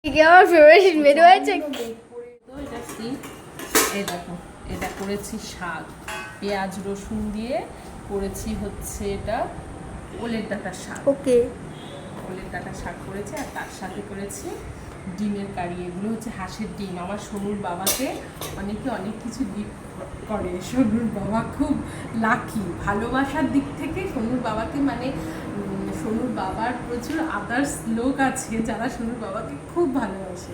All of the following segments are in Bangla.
আমার ফেভারিট মেনু আছে। এই দেখো, এটা করেছি শাক, পেঁয়াজ রসুন দিয়ে করেছি হচ্ছে এটা ওলের ডাঁটার শাক। ওকে, ওলের ডাঁটার শাক করেছি আর তার সাথে করেছি ডিমের কারি। এগুলো হচ্ছে হাঁসের ডিম। আমার সোনুর বাবাকে অনেকে অনেক কিছু গিফট করে। সোনুর বাবা খুব লাকি, ভালোবাসার দিক থেকে সোনুর বাবাকে মানে সোনুর বাবার প্রচুর আদার্স লোক আছে যারা সোনুর বাবাকে খুব ভালোবাসে।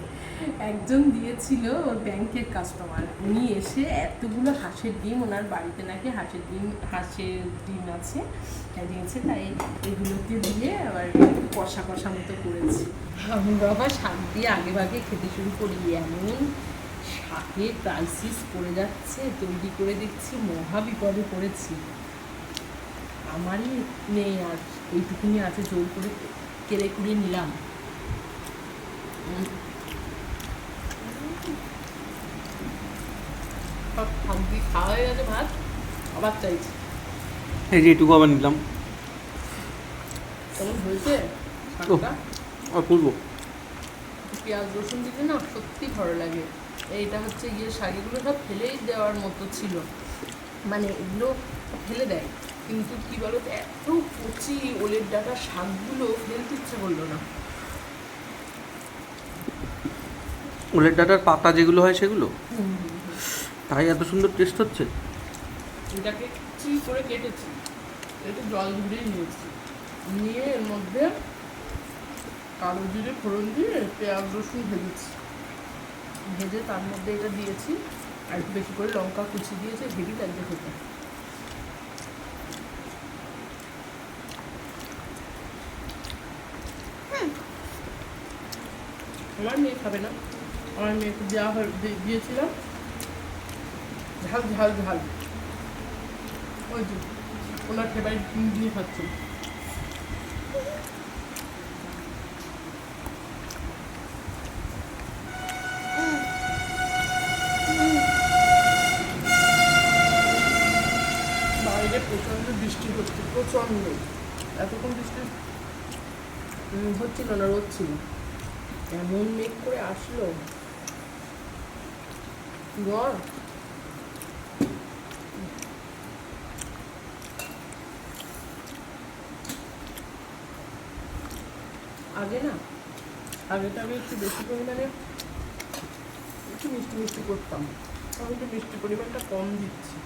একজন দিয়েছিল ওর ব্যাংকের কাস্টমার, উনি এসে এতগুলো হাঁসের ডিম, ওনার বাড়িতে নাকি হাঁসের ডিম আছে দিয়েছে, তাই এগুলোকে দিয়ে আবার কষা কষা মতো করেছি। আমি বাবা শাক দিয়ে আগে ভাগে খেতে শুরু করি, এমন শাকের ক্রাইসিস পড়ে যাচ্ছে, তৈরি করে দেখছি মহা বিপদে পড়েছি। আমারই নেই আর, এইটুকুনি আছে, জোর করে কেড়ে কুড়িয়ে নিলাম। সব খাবি, খাওয়া হয়ে গেছে ভাত, আবার চাইছি। এই যে এটুকু আবার নিলাম। কেমন হয়েছে শাকটা? অপূর্ব। পেঁয়াজ রসুন দিলে না সত্যি ভালো লাগে। এইটা হচ্ছে গিয়ে শাকগুলো সব ফেলেই দেওয়ার মতো ছিল, মানে এগুলো ফেলে দেয়, কিন্তু কি বলো তো, এত কচি ওলের ডাঁটার শাকগুলো ফেলতে ইচ্ছে করলো না। ওলের ডাঁটার পাতা যেগুলো হয় সেগুলো, তাই এত সুন্দর টেস্ট হচ্ছে। এটাকে কুচি করে কেটেছি, একটু জল ধরেই নিয়েছি, নিয়ে এর মধ্যে কালো জিরে ফোড়ন দিয়ে পেঁয়াজ রসুন ভেজেছি, ভেজে তার মধ্যে এটা দিয়েছি, আর একটু বেশি করে লঙ্কা কুচি দিয়েছে, হেভি লাগছে খেতে। আমার মেয়ে খাবে না, আমার মেয়েকে দিয়েছিলাম ঝাল ঝাল ঝাল, ওই যে ওনার ফেভারিট দিয়ে খাচ্ছে। বাইরে প্রচণ্ড বৃষ্টি হচ্ছে, প্রচণ্ড। এতক্ষণ বৃষ্টি হচ্ছিল না, রোদ ছিল, এমন মেঘ করে আসলো জ্বর। আগে না, আগে একটু বেশি পরিমাণে একটু মিষ্টি মিষ্টি করতাম, আমি একটু মিষ্টি পরিমাণটা কম দিচ্ছি।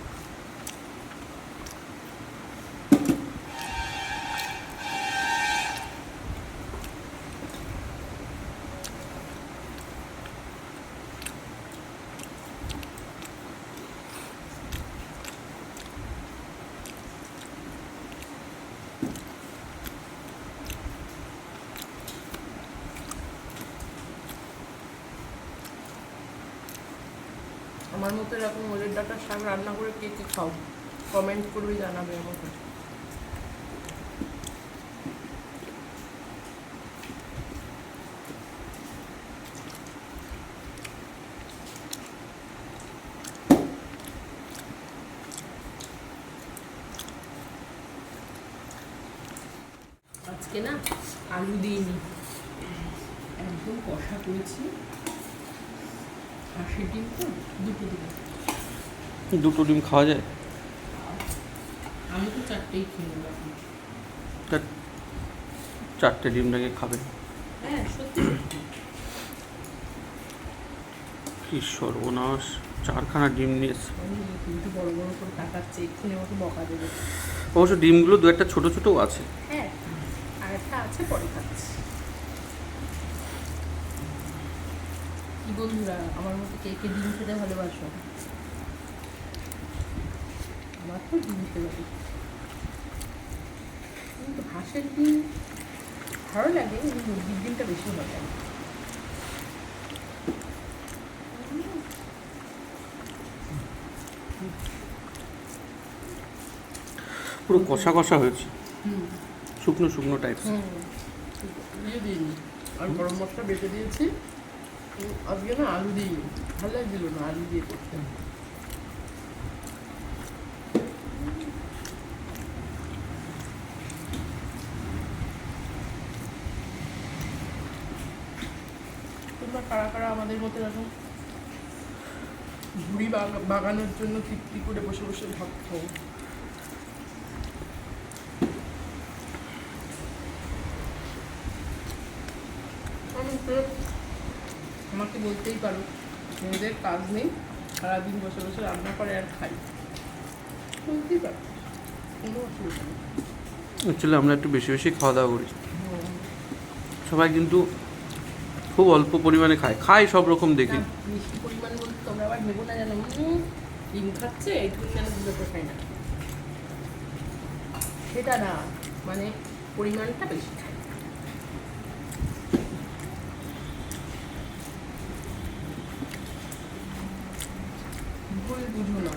আমার মতো এরকম ওলের ডাঁটার শাক রান্না করে কে কে খাও, কমেন্ট করবে, জানাবে আমাকে। আজকে না আলু দিইনি, একদম কষা করেছি। হাঁসের ডিম তো দুটো ডিম খাওয়া যায়? আমি তো চারটেই খেয়ে নেব। চারটে ডিম নাকি খাবে? হ্যাঁ সত্যি সত্যি। কি সর্বনাশ, 4খানা ডিম নিয়েছে। কিন্তু বড় বড় করে কাটাচ্ছে, এক্ষুনি আমাকে বকা দেবে। অবশ্য ডিমগুলো দু একটা ছোটো ছোটোও আছে। হ্যাঁ, আর একটা আছে, পরে খাচ্ছি। কি বন্ধুরা, আমার মতো কে কে ডিম খেতে ভালোবাসো? আমার তো ডিম খেতে, কিন্তু হাঁসের ডিম ভালো লাগে, কিন্তু মুরগির ডিমটা বেশি ভালো লাগে। পুরো কষা কষা হয়েছে, শুকনো শুকনো টাইপ। দিয়ে দিইনি, আর গরম মশলা বেটে দিয়েছি। আজকে না আলু দিই, ভালো লাগছিল না আলু দিয়ে করতে। তোমরা কারা কারা আমাদের মতো এরকম ঝুড়ি বাগানোর জন্য তৃপ্তি করে বসে বসে ভাবছো? আমাকে বলতেই পারো মেয়েদের কাজ নেই, সারাদিন বসে বসে রান্না করে আর খাই, বলতেই পারো, কোনো অসুবিধা নেই। অ্যাকচুয়ালি আমরা একটু বেশি বেশি খাওয়া দাওয়া করি, সবাই কিন্তু খুব অল্প পরিমাণে খায় সব রকম দেখি। বেশি পরিমাণ বলতে তোমরা আবার ভেবো না যেন ডিম খাচ্ছে এইটুকু যেন দুটো খাই না, সেটা না, মানে পরিমাণটা বেশি খাই। ভুল বুঝো না।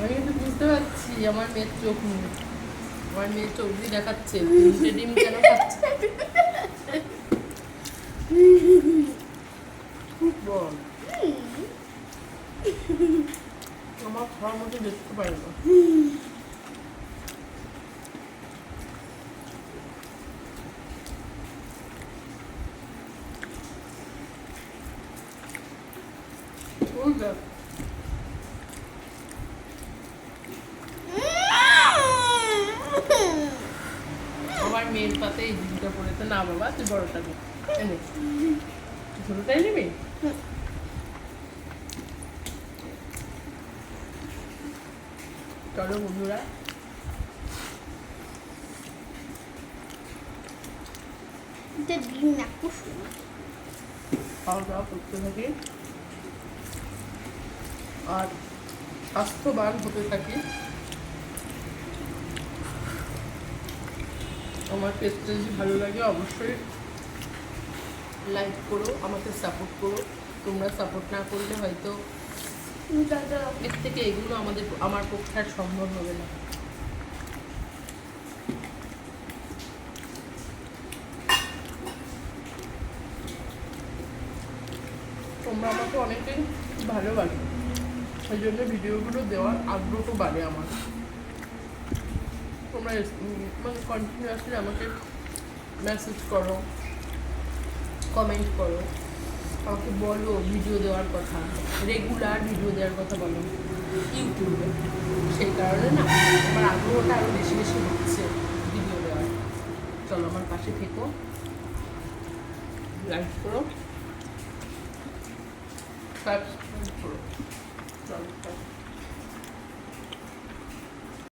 আমি কিন্তু বুঝতে পারছি আমার মেয়ের চোখ নেই, আমার মেয়ের চোখ দিয়ে দেখাচ্ছে তিনটে ডিম কেন খাচ্ছে। খুব বল আমার খাওয়ার মতো দেখতে পারে না। ওই দেখ আমার মেয়ের পাতে এই ডিমটা পড়েছে না বাবা, তুই বড়টা নে, এনে ছোটটাই নিবি। চলো বন্ধুরা, এটা ডিম না, কুসুম। খাওয়া দাওয়া করতে থাকি আর স্বাস্থ্যবান হতে থাকি। আমার পেজটা যদি ভালো লাগে অবশ্যই লাইক করো, আমাকে সাপোর্ট করো। তোমরা সাপোর্ট না করলে হয়তো এর থেকে এগুলো আমার পক্ষে আর সম্ভব হবে না। তোমরা আমাকে অনেকদিন ভালোবাসো, ওই জন্য ভিডিওগুলো দেওয়ার আগ্রহ বাড়ে আমার। তোমরা মানে কন্টিনিউয়াসলি আমাকে মেসেজ করো, কমেন্ট করো, আমাকে বলো ভিডিও দেওয়ার কথা, রেগুলার ভিডিও দেওয়ার কথা বলো ইউটিউবে। সেই কারণে না আমার আগ্রহটা আরও বেশি বেশি হচ্ছে ভিডিও দেওয়ার। চলো আমার পাশে থেকো, লাইক করো, সাবস্ক্রাইব করো। চলো।